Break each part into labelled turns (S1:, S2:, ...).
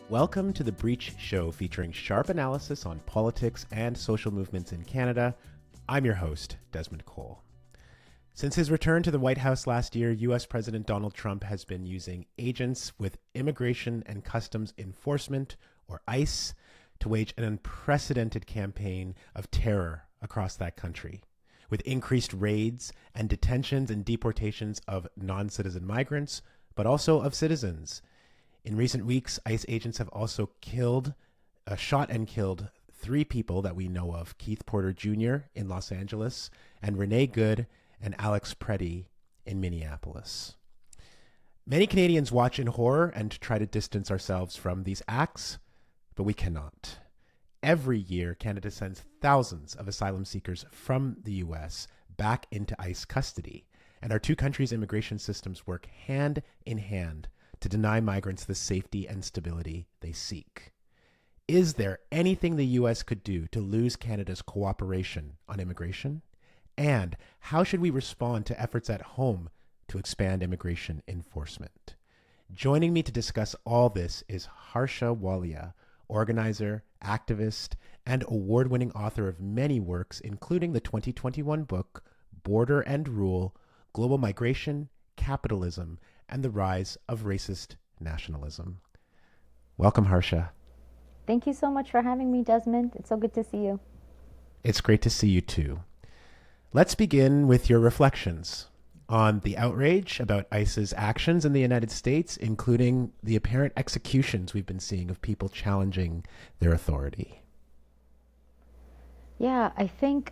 S1: Welcome to The Breach Show, featuring sharp analysis on politics and social movements in Canada. I'm your host, Desmond Cole. Since his return to the White House last year, U.S. President Donald Trump has been using agents with Immigration and Customs Enforcement, or ICE, to wage an unprecedented campaign of terror across that country, with increased raids and detentions and deportations of non-citizen migrants, but also of citizens. In recent weeks, ICE agents have also shot and killed 3 people that we know of: Keith Porter Jr. in Los Angeles, and Renee Good and Alex Preddy in Minneapolis. Many Canadians watch in horror and try to distance ourselves from these acts, but we cannot. Every year, Canada sends thousands of asylum seekers from the U.S. back into ICE custody, and our two countries' immigration systems work hand in hand to deny migrants the safety and stability they seek. Is there anything the U.S. could do to lose Canada's cooperation on immigration? And how should we respond to efforts at home to expand immigration enforcement? Joining me to discuss all this is Harsha Walia, organizer, activist, and award-winning author of many works, including the 2021 book, Border and Rule: Global Migration, Capitalism, and the Rise of Racist Nationalism. Welcome, Harsha.
S2: Thank you so much for having me, Desmond. It's so good to see you.
S1: It's great to see you too. Let's begin with your reflections on the outrage about ICE's actions in the United States, including the apparent executions we've been seeing of people challenging their authority.
S2: Yeah, I think,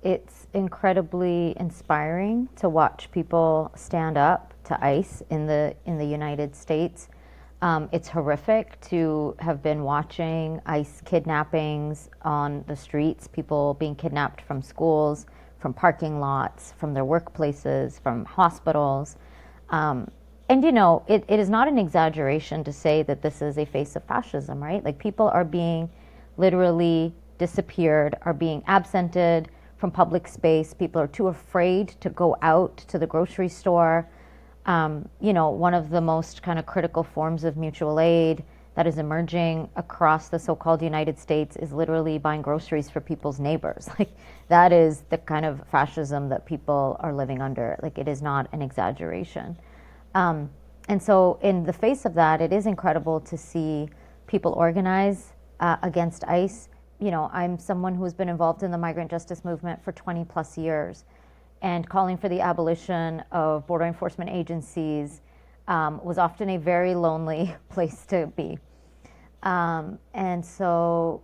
S2: it's incredibly inspiring to watch people stand up to ICE in the United States. It's horrific to have been watching ICE kidnappings on the streets, people being kidnapped from schools, from parking lots, from their workplaces, from hospitals. It is not an exaggeration to say that this is a face of fascism, right? Like, people are being literally disappeared, are being absented from public space. People are too afraid to go out to the grocery store. One of the most kind of critical forms of mutual aid that is emerging across the so-called United States is literally buying groceries for people's neighbors. Like, that is the kind of fascism that people are living under. Like, it is not an exaggeration. And so in the face of that, it is incredible to see people organize against ICE. I'm someone who's been involved in the migrant justice movement for 20 plus years. And calling for the abolition of border enforcement agencies was often a very lonely place to be. And so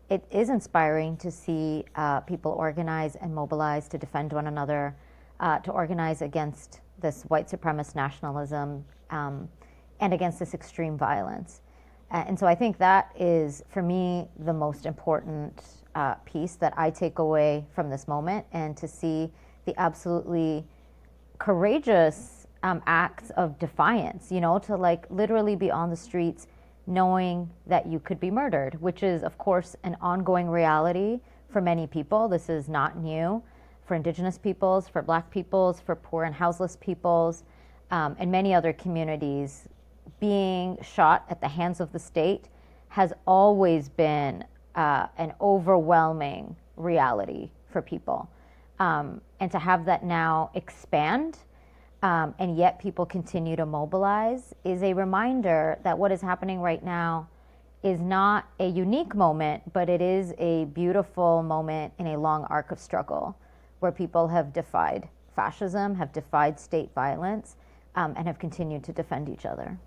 S2: it is inspiring to see people organize and mobilize to defend one another, to organize against this white supremacist nationalism and against this extreme violence. And so I think that is, for me, the most important piece that I take away from this moment, and to see the absolutely courageous acts of defiance, to literally be on the streets knowing that you could be murdered, which is, of course, an ongoing reality for many people. This is not new for Indigenous peoples, for Black peoples, for poor and houseless peoples, and many other communities. Being shot at the hands of the state has always been an overwhelming reality for people. And to have that now expand, and yet people continue to mobilize, is a reminder that what is happening right now is not a unique moment, but it is a beautiful moment in a long arc of struggle where people have defied fascism, have defied state violence, and have continued to defend each other.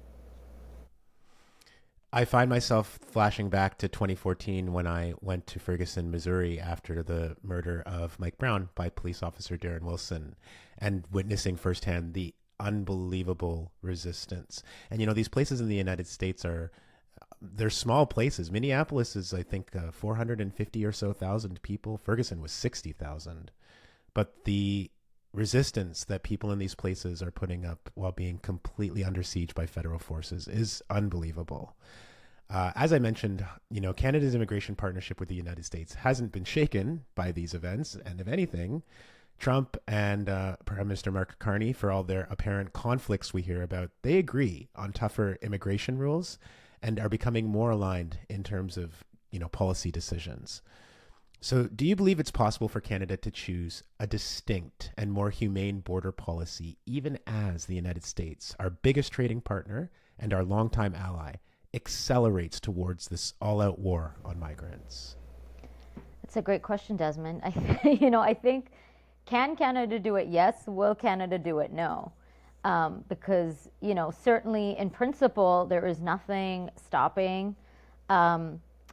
S1: I find myself flashing back to 2014 when I went to Ferguson, Missouri after the murder of Mike Brown by police officer Darren Wilson, and witnessing firsthand the unbelievable resistance. And, these places in the United States they're small places. Minneapolis is, I think, 450 or so thousand people. Ferguson was 60,000. But the resistance that people in these places are putting up while being completely under siege by federal forces is unbelievable. As I mentioned, Canada's immigration partnership with the United States hasn't been shaken by these events, and if anything, Trump and Prime Minister Mark Carney, for all their apparent conflicts we hear about, they agree on tougher immigration rules and are becoming more aligned in terms of, policy decisions. So do you believe it's possible for Canada to choose a distinct and more humane border policy, even as the United States, our biggest trading partner and our longtime ally, accelerates towards this all-out war on migrants?
S2: It's a great question, Desmond. I think, can Canada do it? Yes. Will Canada do it? No. Because, certainly in principle, there is nothing stopping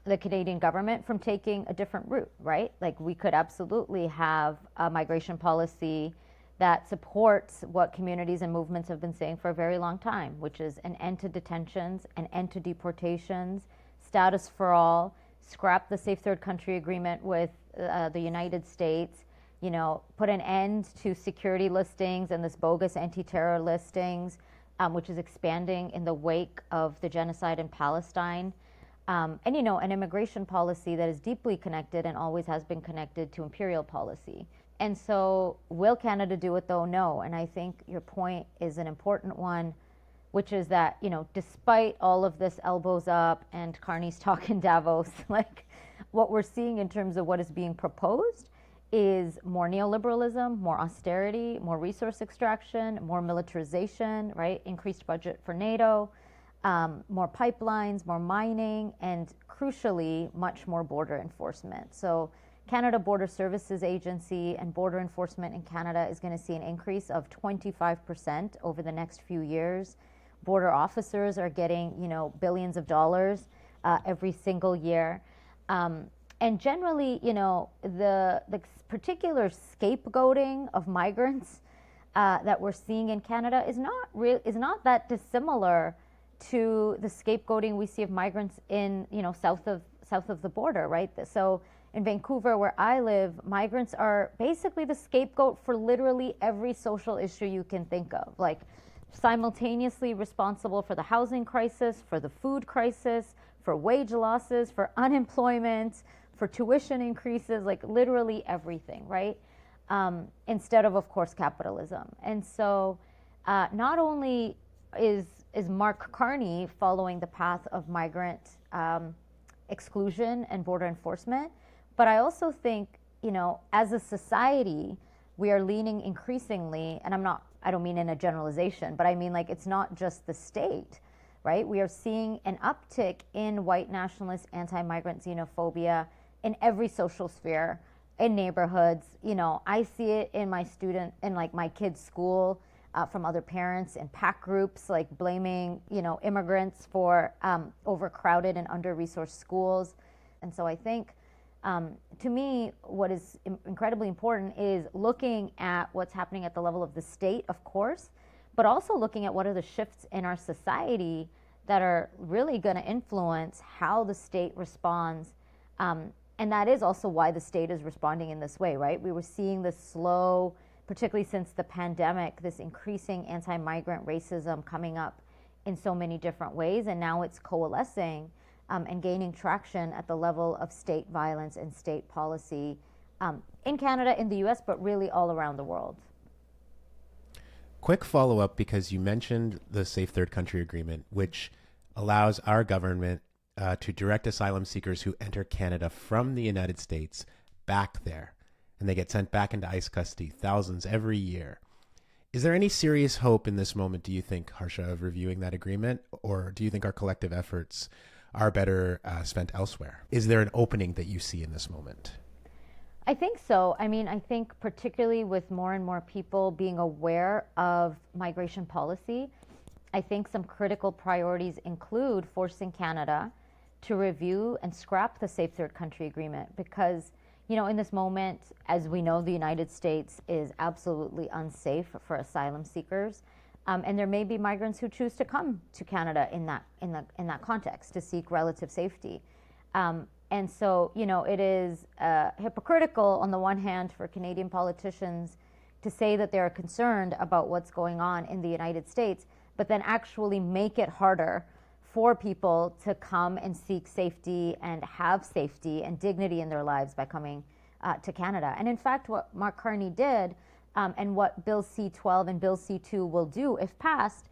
S2: the Canadian government from taking a different route, right? Like, we could absolutely have a migration policy that supports what communities and movements have been saying for a very long time, which is an end to detentions, an end to deportations, status for all, scrap the Safe Third Country Agreement with the United States, put an end to security listings and this bogus anti-terror listings, which is expanding in the wake of the genocide in Palestine. And, an immigration policy that is deeply connected and always has been connected to imperial policy. And so will Canada do it, though? No. And I think your point is an important one, which is that, despite all of this elbows up and Carney's talk in Davos, like, what we're seeing in terms of what is being proposed is more neoliberalism, more austerity, more resource extraction, more militarization, right? Increased budget for NATO, more pipelines, more mining, and crucially, much more border enforcement. So Canada Border Services Agency and border enforcement in Canada is going to see an increase of 25% over the next few years. Border officers are getting, billions of dollars every single year. And generally, the particular scapegoating of migrants that we're seeing in Canada is not that dissimilar to the scapegoating we see of migrants in, south of the border, right? So in Vancouver, where I live, migrants are basically the scapegoat for literally every social issue you can think of, like simultaneously responsible for the housing crisis, for the food crisis, for wage losses, for unemployment, for tuition increases, like literally everything, right? Instead of course, capitalism. And so not only is Mark Carney following the path of migrant exclusion and border enforcement, but I also think, as a society, we are leaning increasingly, and I don't mean in a generalization, but I mean, like, it's not just the state, right? We are seeing an uptick in white nationalist, anti-migrant xenophobia in every social sphere, in neighborhoods. I see it in my kids' school, from other parents in pact groups, like blaming, immigrants for overcrowded and under-resourced schools. And so I think, to me, what is incredibly important is looking at what's happening at the level of the state, of course, but also looking at what are the shifts in our society that are really going to influence how the state responds. And that is also why the state is responding in this way, right? We were seeing this slow, particularly since the pandemic, this increasing anti-migrant racism coming up in so many different ways, and now it's coalescing and gaining traction at the level of state violence and state policy in Canada, in the US, but really all around the world.
S1: Quick follow-up, because you mentioned the Safe Third Country Agreement, which allows our government to direct asylum seekers who enter Canada from the United States back there, and they get sent back into ICE custody, thousands every year. Is there any serious hope in this moment, do you think, Harsha, of reviewing that agreement? Or do you think our collective efforts are better spent elsewhere? Is there an opening that you see in this moment?
S2: I think so. I mean, I think particularly with more and more people being aware of migration policy, I think some critical priorities include forcing Canada to review and scrap the Safe Third Country Agreement, because, in this moment, as we know, the United States is absolutely unsafe for asylum seekers. And there may be migrants who choose to come to Canada in that context to seek relative safety. And so, it is hypocritical on the one hand for Canadian politicians to say that they're concerned about what's going on in the United States, but then actually make it harder for people to come and seek safety and have safety and dignity in their lives by coming to Canada. And in fact, what Mark Carney did, and what Bill C-12 and Bill C-2 will do, if passed,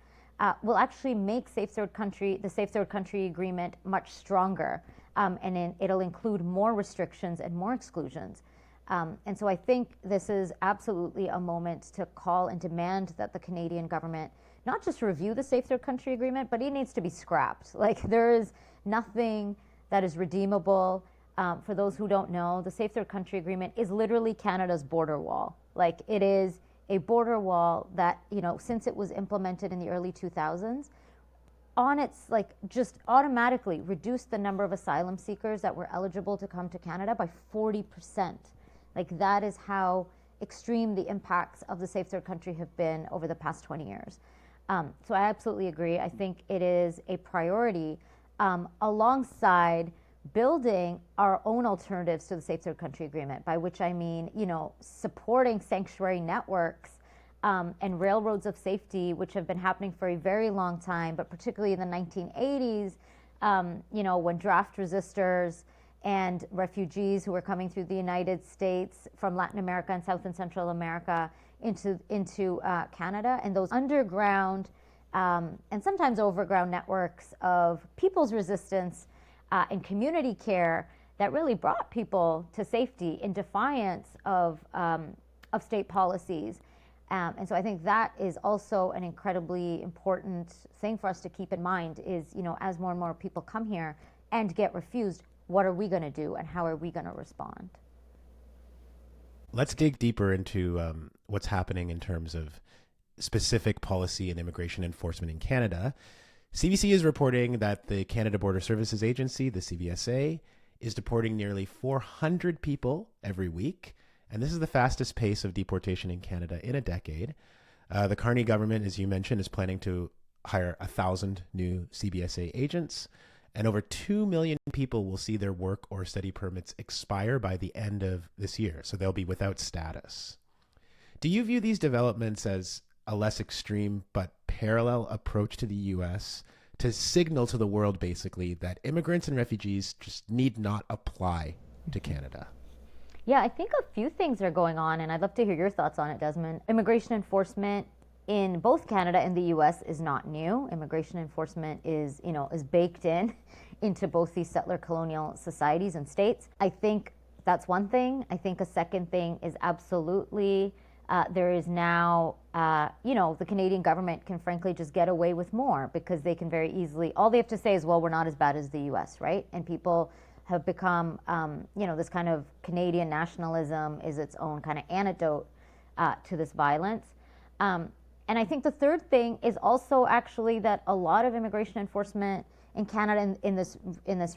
S2: will actually make the Safe Third Country Agreement much stronger, and it'll include more restrictions and more exclusions. And so I think this is absolutely a moment to call and demand that the Canadian government not just review the Safe Third Country Agreement, but it needs to be scrapped. Like, there is nothing that is redeemable. For those who don't know, the Safe Third Country Agreement is literally Canada's border wall. Like, it is a border wall that, since it was implemented in the early 2000s, on its, just automatically reduced the number of asylum seekers that were eligible to come to Canada by 40%. Like, that is how extreme the impacts of the Safe Third Country have been over the past 20 years. So I absolutely agree. I think it is a priority, alongside building our own alternatives to the Safe Third Country Agreement, by which I mean, supporting sanctuary networks and railroads of safety, which have been happening for a very long time, but particularly in the 1980s, when draft resistors and refugees who were coming through the United States from Latin America and South and Central America into Canada, and those underground and sometimes overground networks of people's resistance and community care that really brought people to safety in defiance of state policies. And so I think that is also an incredibly important thing for us to keep in mind is, as more and more people come here and get refused, what are we going to do and how are we going to respond?
S1: Let's dig deeper into what's happening in terms of specific policy and immigration enforcement in Canada. CBC is reporting that the Canada Border Services Agency, the CBSA, is deporting nearly 400 people every week. And this is the fastest pace of deportation in Canada in a decade. The Carney government, as you mentioned, is planning to hire 1,000 new CBSA agents. And over 2 million people will see their work or study permits expire by the end of this year. So they'll be without status. Do you view these developments as a less extreme but parallel approach to the U.S. to signal to the world, basically, that immigrants and refugees just need not apply to Canada?
S2: Yeah, I think a few things are going on, and I'd love to hear your thoughts on it, Desmond. Immigration enforcement in both Canada and the U.S. is not new. Immigration enforcement is baked into both these settler colonial societies and states. I think that's one thing. I think a second thing is absolutely there is now, the Canadian government can frankly just get away with more because they can very easily, all they have to say is, well, we're not as bad as the U.S., right? And people have become, this kind of Canadian nationalism is its own kind of antidote to this violence. And I think the third thing is also actually that a lot of immigration enforcement in Canada in this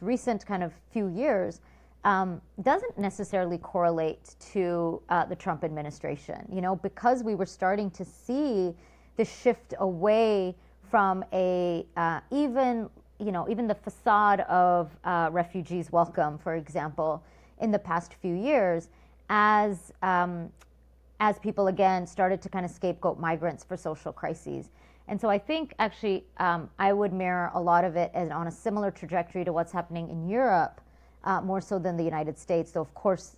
S2: recent kind of few years doesn't necessarily correlate to the Trump administration. Because we were starting to see the shift away from even the facade of refugees welcome, for example, in the past few years, as people again started to kind of scapegoat migrants for social crises. And so I think actually I would mirror a lot of it as on a similar trajectory to what's happening in Europe, more so than the United States, though of course,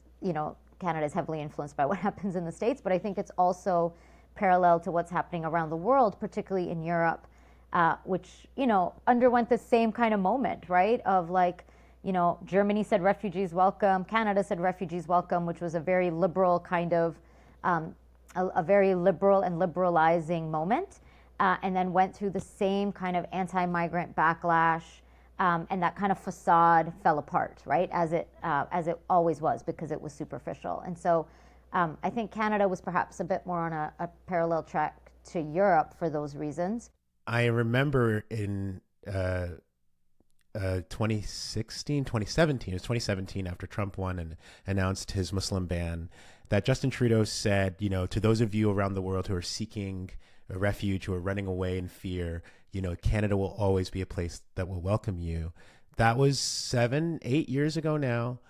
S2: Canada is heavily influenced by what happens in the States, but I think it's also parallel to what's happening around the world, particularly in Europe, which, underwent the same kind of moment, right? Of Germany said refugees welcome, Canada said refugees welcome, which was a very liberal kind of, a very liberal and liberalizing moment, and then went through the same kind of anti-migrant backlash, and that kind of facade fell apart, right? As it always was, because it was superficial. And so I think Canada was perhaps a bit more on a parallel track to Europe for those reasons.
S1: I remember in 2017, it was 2017 after Trump won and announced his Muslim ban, that Justin Trudeau said, to those of you around the world who are seeking a refuge, who are running away in fear, Canada will always be a place that will welcome you. That was 7-8 years ago now.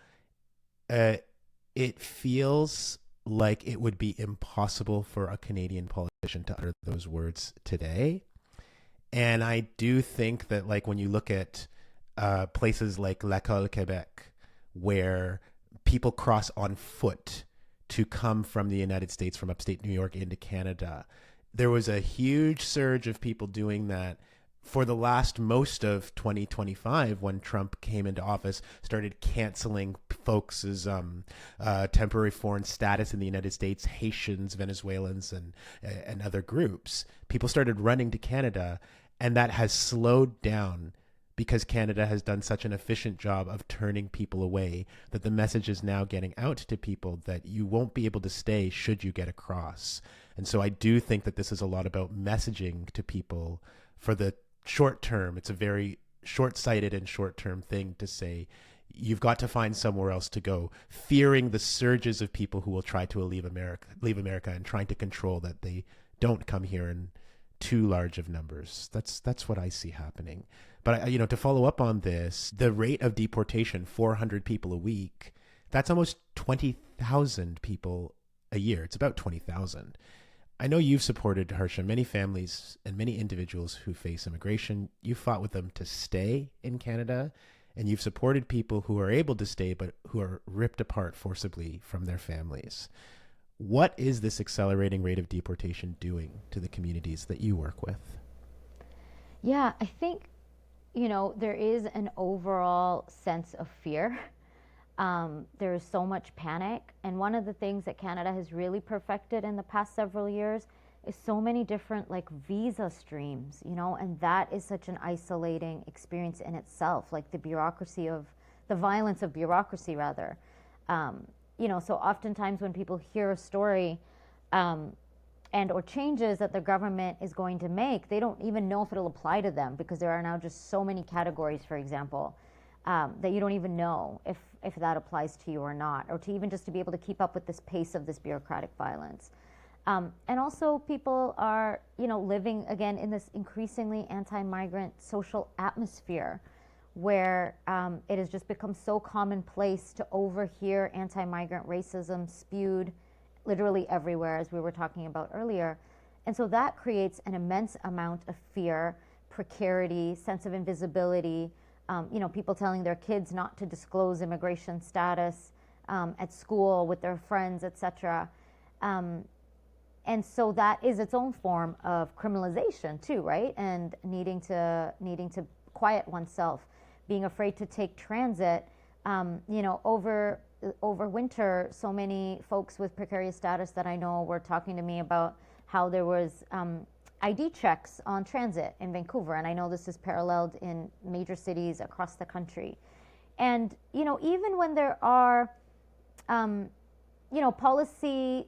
S1: It feels like it would be impossible for a Canadian politician to utter those words today. And I do think that when you look at places like L'École Québec, where people cross on foot to come from the United States, from upstate New York into Canada. There was a huge surge of people doing that for the last most of 2025, when Trump came into office, started canceling folks' temporary foreign status in the United States, Haitians, Venezuelans, and other groups. People started running to Canada, and that has slowed down because Canada has done such an efficient job of turning people away, that the message is now getting out to people that you won't be able to stay should you get across. And so I do think that this is a lot about messaging to people for the short term. It's a very short-sighted and short-term thing to say, you've got to find somewhere else to go, fearing the surges of people who will try to leave America and trying to control that they don't come here in too large of numbers. That's what I see happening. But to follow up on this, the rate of deportation, 400 people a week, that's almost 20,000 people a year. It's about 20,000. I know you've supported, Harsha, many families and many individuals who face immigration. You fought with them to stay in Canada, and you've supported people who are able to stay but who are ripped apart forcibly from their families. What is this accelerating rate of deportation doing to the communities that you work with?
S2: Yeah, I think, there is an overall sense of fear. There is so much panic. And one of the things that Canada has really perfected in the past several years is so many different visa streams, and that is such an isolating experience in itself, like the violence of bureaucracy rather. So oftentimes when people hear a story or changes that the government is going to make, they don't even know if it'll apply to them, because there are now just so many categories, for example, that you don't even know if that applies to you or not, or to even just to be able to keep up with this pace of this bureaucratic violence. And also people are, living again in this increasingly anti-migrant social atmosphere where it has just become so commonplace to overhear anti-migrant racism spewed literally everywhere, as we were talking about earlier. And so that creates an immense amount of fear, precarity, sense of invisibility, people telling their kids not to disclose immigration status at school with their friends, etc. And so that is its own form of criminalization too, right? And needing to quiet oneself, being afraid to take transit. Over winter, so many folks with precarious status that I know were talking to me about how there was ID checks on transit in Vancouver, and I know this is paralleled in major cities across the country. And even when there are policy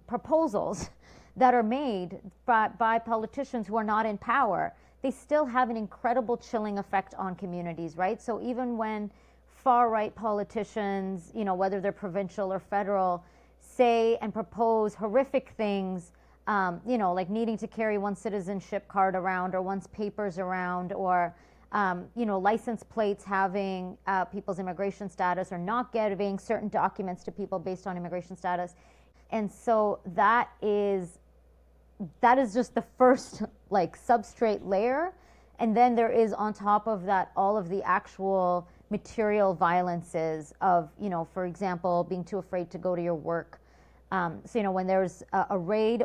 S2: proposals that are made by politicians who are not in power, they still have an incredible chilling effect on communities, right? So even when far-right politicians, whether they're provincial or federal, say and propose horrific things, like needing to carry one's citizenship card around or one's papers around, or license plates having people's immigration status, or not giving certain documents to people based on immigration status. And so that is just the first substrate layer. And then there is on top of that all of the actual material violences of, for example, being too afraid to go to your work. So, when there's a raid,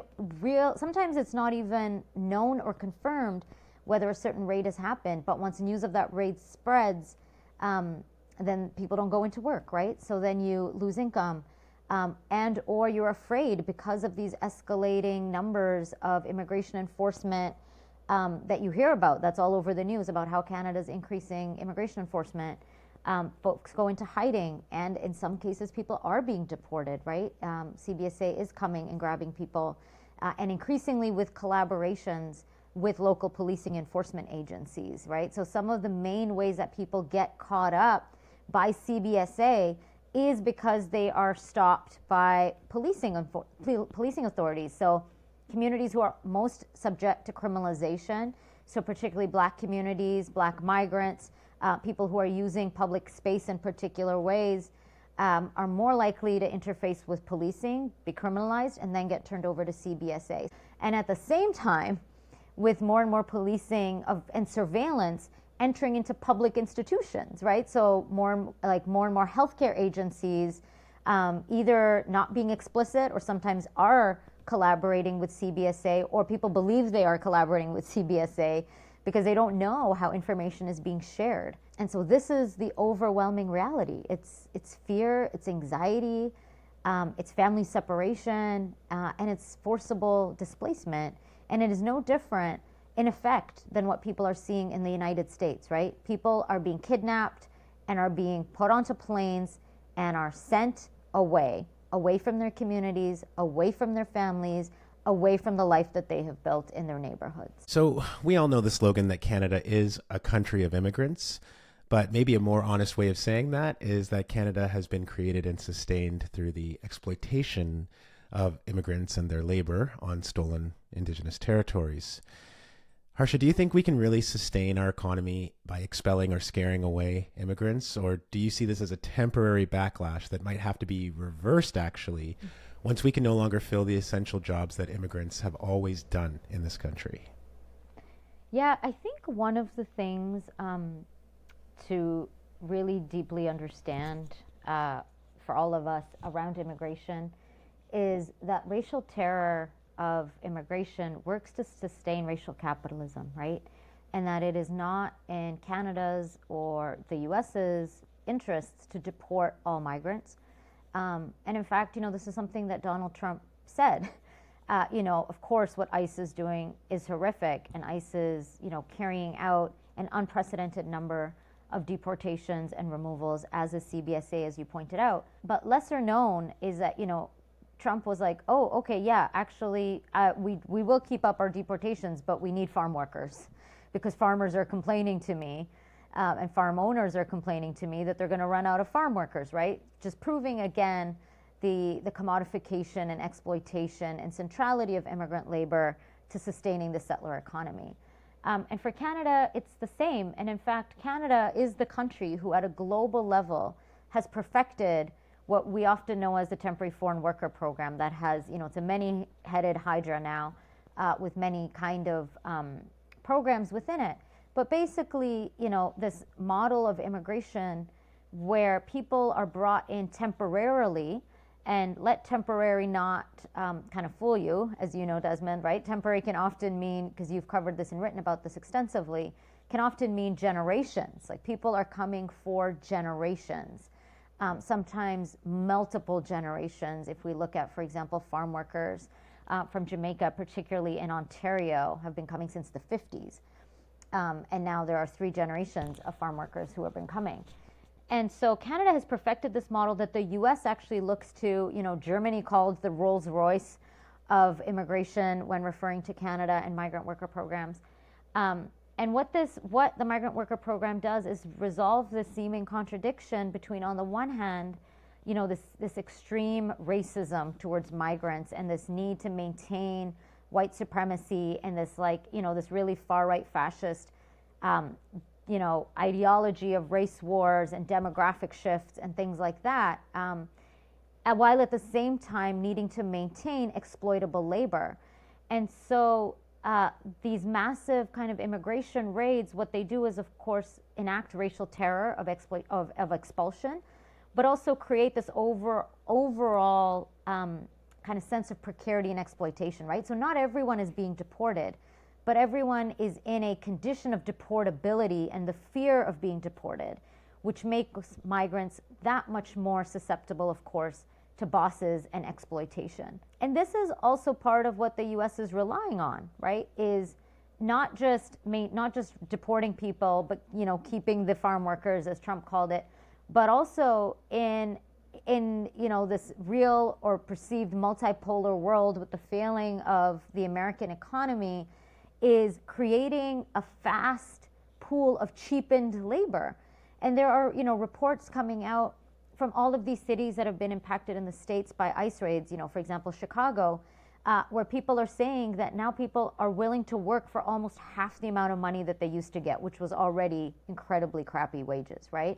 S2: sometimes it's not even known or confirmed whether a certain raid has happened, but once news of that raid spreads, then people don't go into work, right? So then you lose income, and or you're afraid because of these escalating numbers of immigration enforcement that you hear about. That's all over the news about how Canada's increasing immigration enforcement. Folks go into hiding, and in some cases people are being deported, right? CBSA is coming and grabbing people, and increasingly with collaborations with local policing enforcement agencies, right? So some of the main ways that people get caught up by CBSA is because they are stopped by policing authorities. So communities who are most subject to criminalization, so particularly Black communities, Black migrants, people who are using public space in particular ways, are more likely to interface with policing, be criminalized, and then get turned over to CBSA. And at the same time, with more and more policing and surveillance, entering into public institutions, right? So more and more healthcare agencies either not being explicit or sometimes are collaborating with CBSA, or people believe they are collaborating with CBSA because they don't know how information is being shared. And so this is the overwhelming reality. It's fear, it's anxiety, it's family separation, and it's forcible displacement. And it is no different in effect than what people are seeing in the United States, right? People are being kidnapped and are being put onto planes and are sent away from their communities, away from their families, away from the life that they have built in their neighborhoods.
S1: So we all know the slogan that Canada is a country of immigrants, but maybe a more honest way of saying that is that Canada has been created and sustained through the exploitation of immigrants and their labor on stolen Indigenous territories. Harsha, do you think we can really sustain our economy by expelling or scaring away immigrants? Or do you see this as a temporary backlash that might have to be reversed, actually, once we can no longer fill the essential jobs that immigrants have always done in this country?
S2: Yeah, I think one of the things to really deeply understand for all of us around immigration is that racial terror of immigration works to sustain racial capitalism, right? And that it is not in Canada's or the US's interests to deport all migrants. And in fact, this is something that Donald Trump said. Of course, what ICE is doing is horrific, and ICE is, carrying out an unprecedented number of deportations and removals, as is CBSA, as you pointed out. But lesser known is that, Trump was like, oh, okay, yeah, actually, we will keep up our deportations, but we need farm workers because farmers are complaining to me and farm owners are complaining to me that they're going to run out of farm workers, right? Just proving again the commodification and exploitation and centrality of immigrant labor to sustaining the settler economy. And for Canada, it's the same. And in fact, Canada is the country who at a global level has perfected what we often know as the temporary foreign worker program that has, it's a many-headed hydra now with many kind of programs within it. But basically, this model of immigration where people are brought in temporarily, and let temporary not kind of fool you, as you know, Desmond, right? Temporary can often mean, because you've covered this and written about this extensively, can often mean generations. Like people are coming for generations. Sometimes multiple generations. If we look at, for example, farm workers from Jamaica, particularly in Ontario, have been coming since the 50s. And now there are 3 generations of farm workers who have been coming. And so Canada has perfected this model that the US actually looks to, Germany called the Rolls Royce of immigration when referring to Canada and migrant worker programs. And what the migrant worker program does is resolve the seeming contradiction between, on the one hand, this extreme racism towards migrants and this need to maintain white supremacy and this this really far right fascist, ideology of race wars and demographic shifts and things like that, while at the same time needing to maintain exploitable labor. And so these massive kind of immigration raids, what they do is, of course, enact racial terror of expulsion, but also create this overall kind of sense of precarity and exploitation, right? So not everyone is being deported, but everyone is in a condition of deportability and the fear of being deported, which makes migrants that much more susceptible, of course, to bosses and exploitation. And this is also part of what the US is relying on, right? Is not just deporting people, but keeping the farm workers, as Trump called it, but also in this real or perceived multipolar world with the failing of the American economy, is creating a fast pool of cheapened labor. And there are reports coming out from all of these cities that have been impacted in the States by ICE raids, for example, Chicago, where people are saying that now people are willing to work for almost half the amount of money that they used to get, which was already incredibly crappy wages, right?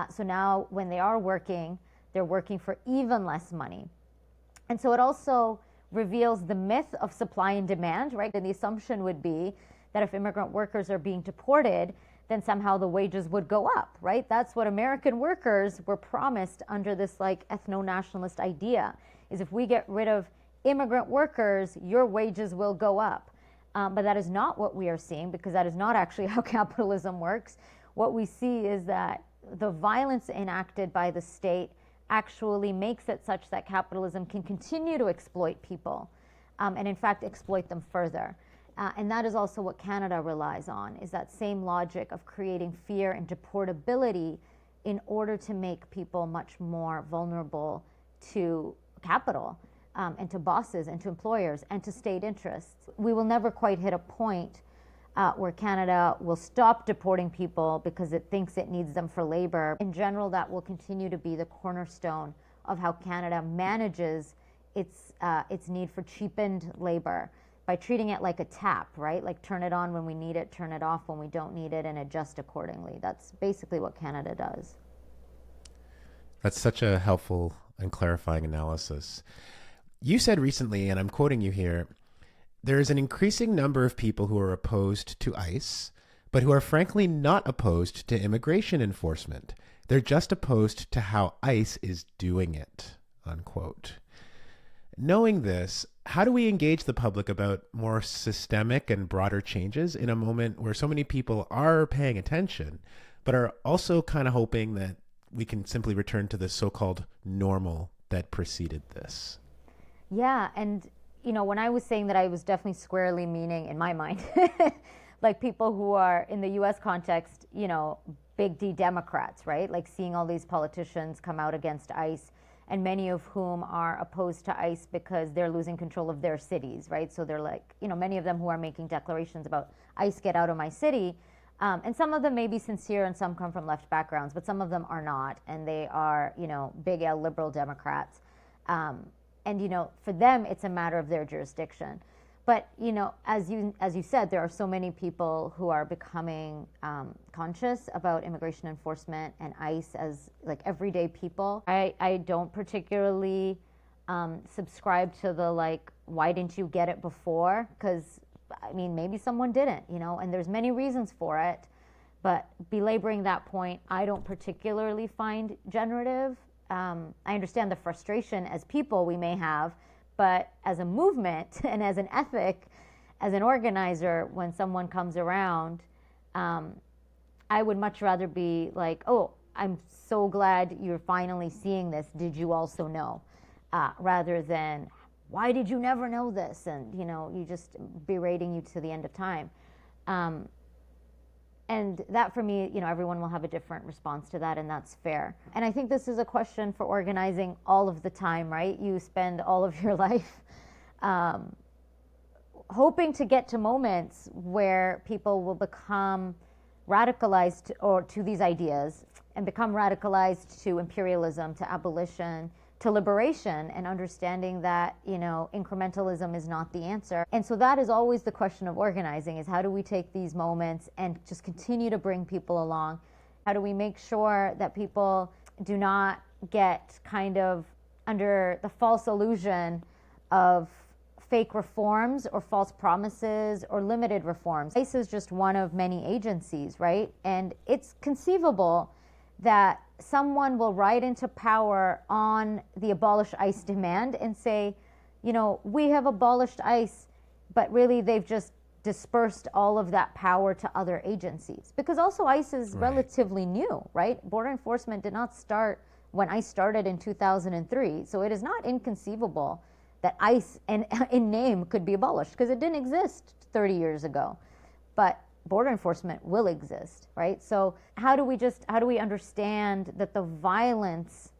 S2: So now when they are working, they're working for even less money. And so it also reveals the myth of supply and demand, right? And the assumption would be that if immigrant workers are being deported, then somehow the wages would go up, right? That's what American workers were promised under this like ethno-nationalist idea, is if we get rid of immigrant workers, your wages will go up. But that is not what we are seeing, because that is not actually how capitalism works. What we see is that the violence enacted by the state actually makes it such that capitalism can continue to exploit people, and in fact exploit them further. And that is also what Canada relies on, is that same logic of creating fear and deportability in order to make people much more vulnerable to capital, and to bosses and to employers and to state interests. We will never quite hit a point where Canada will stop deporting people because it thinks it needs them for labor. In general, that will continue to be the cornerstone of how Canada manages its need for cheapened labor, by treating it like a tap, right? Like turn it on when we need it, turn it off when we don't need it, and adjust accordingly. That's basically what Canada does.
S1: That's such a helpful and clarifying analysis. You said recently, and I'm quoting you here, there is an increasing number of people who are opposed to ICE, but who are frankly not opposed to immigration enforcement. They're just opposed to how ICE is doing it, unquote. Knowing this, how do we engage the public about more systemic and broader changes in a moment where so many people are paying attention, but are also kind of hoping that we can simply return to the so-called normal that preceded this?
S2: Yeah, and when I was saying that, I was definitely squarely meaning, in my mind, like people who are in the US context, big D Democrats, right? Like seeing all these politicians come out against ICE, and many of whom are opposed to ICE because they're losing control of their cities, right? So they're like, many of them who are making declarations about ICE, get out of my city. And some of them may be sincere and some come from left backgrounds, but some of them are not. And they are, big L liberal Democrats. And, for them, it's a matter of their jurisdiction. But, as you said, there are so many people who are becoming conscious about immigration enforcement and ICE as like everyday people. I don't particularly subscribe to the like, why didn't you get it before? Because, maybe someone didn't, and there's many reasons for it. But belaboring that point, I don't particularly find generative. I understand the frustration as people we may have, but as a movement and as an ethic, as an organizer, when someone comes around, I would much rather be like, oh, I'm so glad you're finally seeing this. Did you also know? Rather than, why did you never know this? And, you just berating you to the end of time. And that for me, everyone will have a different response to that, and that's fair. And I think this is a question for organizing all of the time, right? You spend all of your life hoping to get to moments where people will become radicalized or to these ideas and become radicalized to imperialism, to abolition, to liberation, and understanding that, incrementalism is not the answer. And so that is always the question of organizing, is how do we take these moments and just continue to bring people along? How do we make sure that people do not get kind of under the false illusion of fake reforms or false promises or limited reforms? ICE is just one of many agencies, right? And it's conceivable that someone will ride into power on the abolish ICE demand and say, we have abolished ICE, but really they've just dispersed all of that power to other agencies. Because also ICE is relatively new, right? Border enforcement did not start when ICE started in 2003. So it is not inconceivable that ICE in name could be abolished, because it didn't exist 30 years ago. But border enforcement will exist, right? So how do we understand that the violence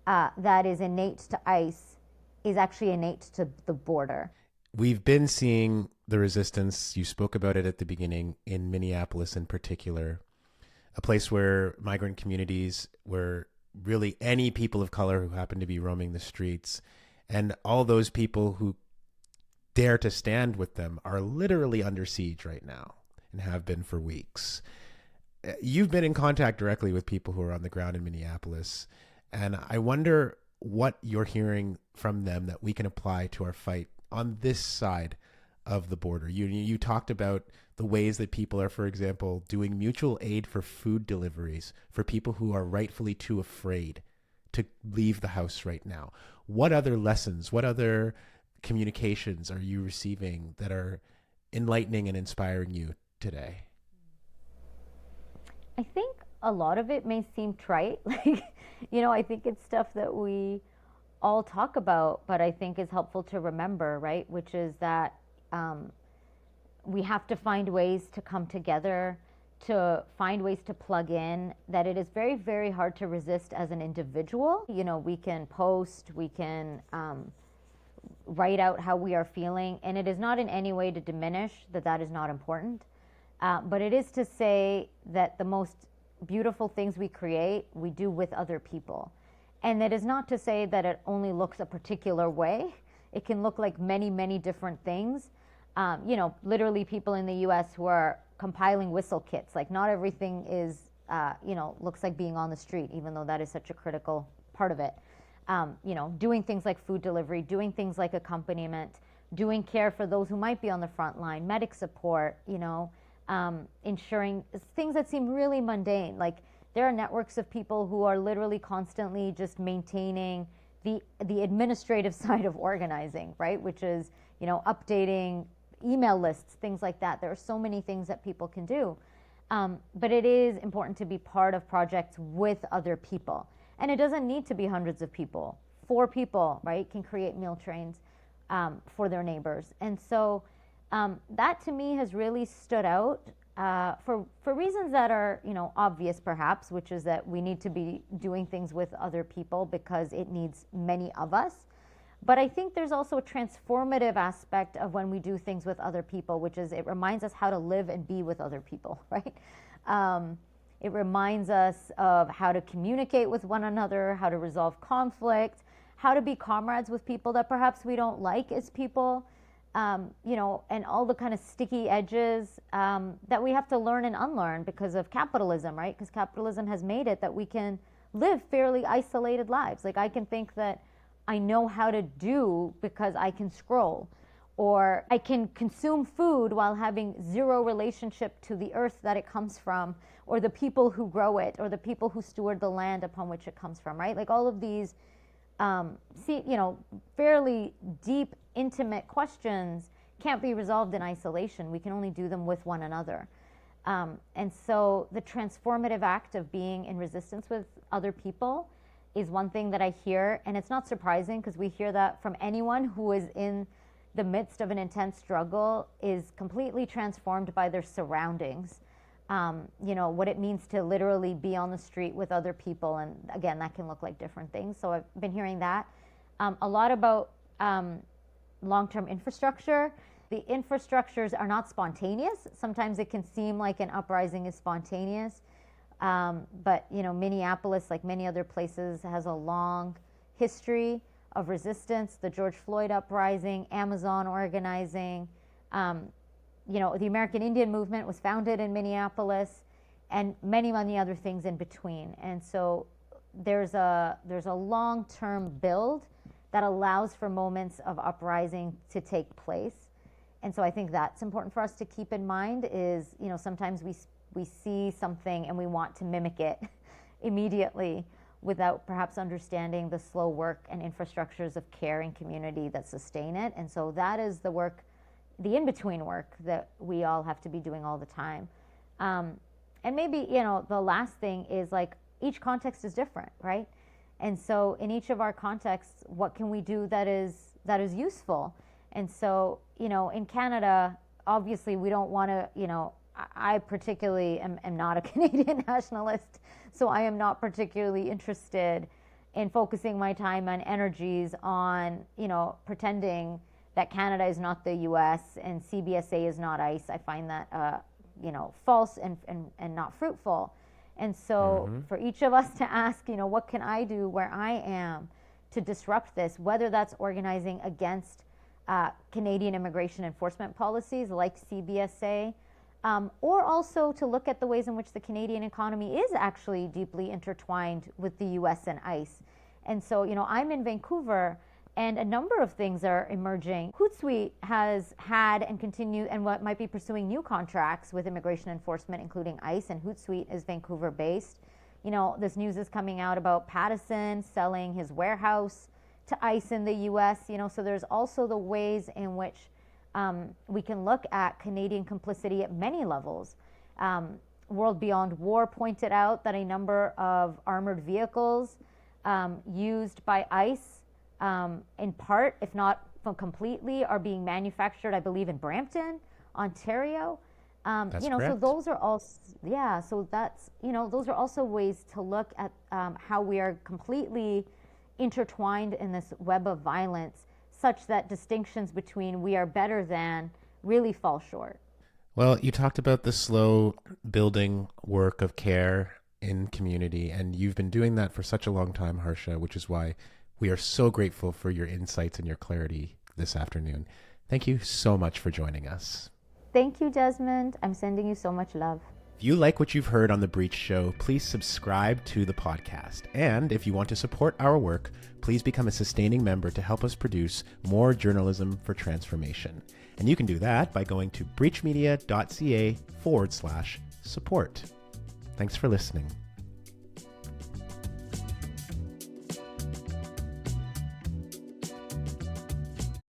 S2: that is innate to ICE is actually innate to the border?
S1: We've been seeing the resistance, you spoke about it at the beginning, in Minneapolis in particular, a place where migrant communities, where really any people of color who happen to be roaming the streets, and all those people who dare to stand with them, are literally under siege right now and have been for weeks. You've been in contact directly with people who are on the ground in Minneapolis, and I wonder what you're hearing from them that we can apply to our fight on this side of the border. You talked about the ways that people are, for example, doing mutual aid for food deliveries for people who are rightfully too afraid to leave the house right now. What other lessons, what other communications are you receiving that are enlightening and inspiring you today?
S2: I think a lot of it may seem trite. I think it's stuff that we all talk about, but I think is helpful to remember, right? Which is that we have to find ways to come together, to find ways to plug in, that it is very, very hard to resist as an individual. We can post, we can write out how we are feeling, and it is not in any way to diminish that is not important. But it is to say that the most beautiful things we create, we do with other people. And it is not to say that it only looks a particular way. It can look like many, many different things. Literally people in the US who are compiling whistle kits. Like, not everything is, looks like being on the street, even though that is such a critical part of it. Doing things like food delivery, doing things like accompaniment, doing care for those who might be on the front line, medic support, ensuring things that seem really mundane. Like, there are networks of people who are literally constantly just maintaining the administrative side of organizing, right? Which is, updating email lists, things like that. There are so many things that people can do. But it is important to be part of projects with other people. And it doesn't need to be hundreds of people. 4 people, right, can create meal trains for their neighbors. And so that to me has really stood out for reasons that are, obvious perhaps, which is that we need to be doing things with other people because it needs many of us. But I think there's also a transformative aspect of when we do things with other people, which is it reminds us how to live and be with other people, right? It reminds us of how to communicate with one another, how to resolve conflict, how to be comrades with people that perhaps we don't like as people, and all the kind of sticky edges that we have to learn and unlearn because of capitalism, right? Because capitalism has made it that we can live fairly isolated lives. Like, I can think that I know how to do because I can scroll, or I can consume food while having zero relationship to the earth that it comes from, or the people who grow it, or the people who steward the land upon which it comes from, right? Like, all of these fairly deep, intimate questions can't be resolved in isolation. We can only do them with one another. And so the transformative act of being in resistance with other people is one thing that I hear, and it's not surprising because we hear that from anyone who is in the midst of an intense struggle, is completely transformed by their surroundings. What it means to literally be on the street with other people, and again, that can look like different things. So I've been hearing that. A lot about long-term infrastructure. The infrastructures are not spontaneous. Sometimes it can seem like an uprising is spontaneous. But Minneapolis, like many other places, has a long history of resistance. The George Floyd uprising, Amazon organizing, the American Indian movement was founded in Minneapolis, and many, many other things in between. And so there's a long-term build that allows for moments of uprising to take place. And so I think that's important for us to keep in mind is, sometimes we see something and we want to mimic it immediately without perhaps understanding the slow work and infrastructures of care and community that sustain it. And so that is the work, the in-between work that we all have to be doing all the time. And maybe, the last thing is, like, each context is different, right? And so in each of our contexts, what can we do that is useful? And so, in Canada, obviously we don't want to, I particularly am not a Canadian nationalist, so I am not particularly interested in focusing my time and energies on, pretending that Canada is not the US and CBSA is not ICE. I find that, false and not fruitful. And so for each of us to ask, what can I do where I am to disrupt this, whether that's organizing against Canadian immigration enforcement policies like CBSA, or also to look at the ways in which the Canadian economy is actually deeply intertwined with the US and ICE. And so, I'm in Vancouver, And a number of things are emerging. Hootsuite has had and continue and what might be pursuing new contracts with immigration enforcement, including ICE, and Hootsuite is Vancouver-based. You know, this news is coming out about Pattison selling his warehouse to ICE in the US, you know, so there's also the ways in which we can look at Canadian complicity at many levels. World Beyond War pointed out that a number of armored vehicles used by ICE, in part, if not completely, are being manufactured, I believe, in Brampton, Ontario.
S1: That's
S2: you know,
S1: correct.
S2: so those are all, yeah, so that's, you know, those are also ways to look at how we are completely intertwined in this web of violence, such that distinctions between we are better than really fall short.
S1: Well, you talked about the slow building work of care in community, and you've been doing that for such a long time, Harsha, which is why we are so grateful for your insights and your clarity this afternoon. Thank you so much for joining us.
S2: Thank you, Desmond. I'm sending you so much love.
S1: If you like what you've heard on The Breach Show, please subscribe to the podcast. And if you want to support our work, please become a sustaining member to help us produce more journalism for transformation. And you can do that by going to breachmedia.ca/support. Thanks for listening.